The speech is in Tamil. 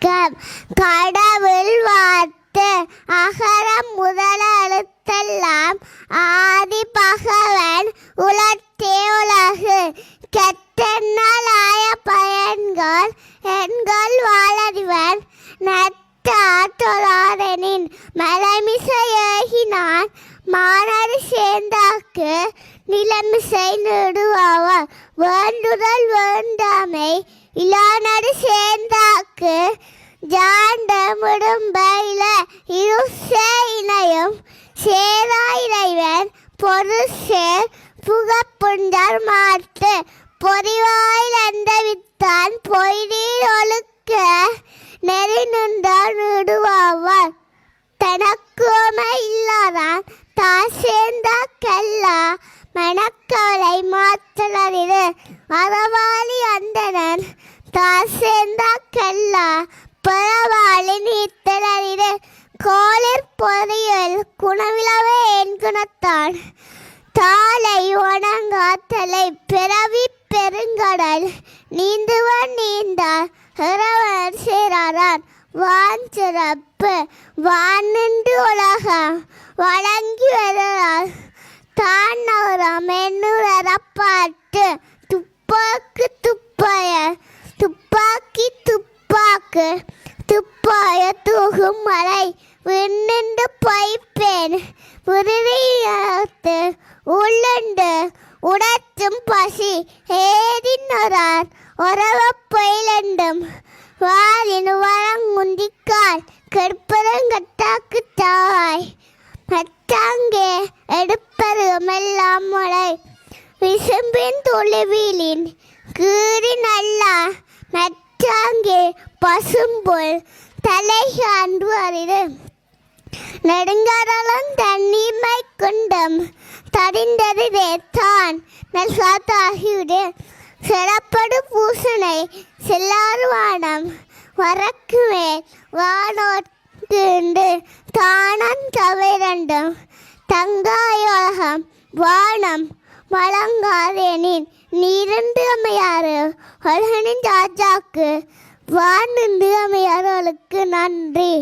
வணக்கம். கடவுள் வார்த்தை அகரம் முதல எழுத்தெல்லாம் ஆதி பகவன் உலர்த்தே உலகு கெட்டென்னால் ஆய பயன்கள் எண்கள் வாழறிவன் நட்டார் தொழாரெனின் மலைமிசை ஏகினான் மானரு சேர்ந்தாக்கு நிலமிசை நடுவாவார் வேண்டுதல் வேண்டாமை இளானடு சேர்ந்தாக்கு ஜாண்ட முடும்பையில இருசே இணையும் சேரா இறைவன் பொருசேர் புகப்புண்டார் மாட்டு பொறிவாயில் அந்தவித்தான் பொய்தீர் ஒழுக்க நெறி நின்றார் நடுவாவார் தனக்குமை இல்லாதான் தான் சேர்ந்தா கல்லா மனக்கவலை மாற்றலறிது அறவாளி அந்தனன் தான் சேர்ந்தா கல்லா பரவாளி நீத்தலறிது கோளிர் பொறியல் குணவிலவே என் குணத்தான் தாளை வணங்காத்தலை பிறவி பெருங்கடல் நீந்துவன் நீந்தார் இறவர் சேராரான் வான் சிறப்பு வான் நின்று உலகம் வழங்கி வருகிறார் தான் நகரம் என்னுறப்பாட்டு துப்பாக்கு துப்பாய துப்பாக்கி துப்பாக்கு துப்பாய தூகும் மலை விண்ணின்று பைப்பேன் விருதியத்து உள்ளுண்டு உடற்றும் பசி ஏதினொரார் உறவ பயிலண்டும் வாரின் வரங்குந்திக்கால் கெடுப்பதங்கட்டாக்கு தாய் மட்டாங்கே எடுப்பதுமெல்லாம் மழை விசும்பின் தொலைவீலின் கீறி நல்லா மட்டாங்கே பசும்புல் தலைகாண்டு அறிது நெடுங்கடலும் தண்ணீர்மை குண்டம் தடிந்ததே தான் நல்காத்தாகிவிடு சிறப்படு பூசனை செல்லாறு வானம் வரக்கு மேல் வானோர்ந்து தானம் தவிரண்டும் தங்காயோகம் வானம் வழங்காதேனின் நீரண்டு அமையாறு உலகனின் ராஜாக்கு வானின்று அமையாறுகளுக்கு நன்றி.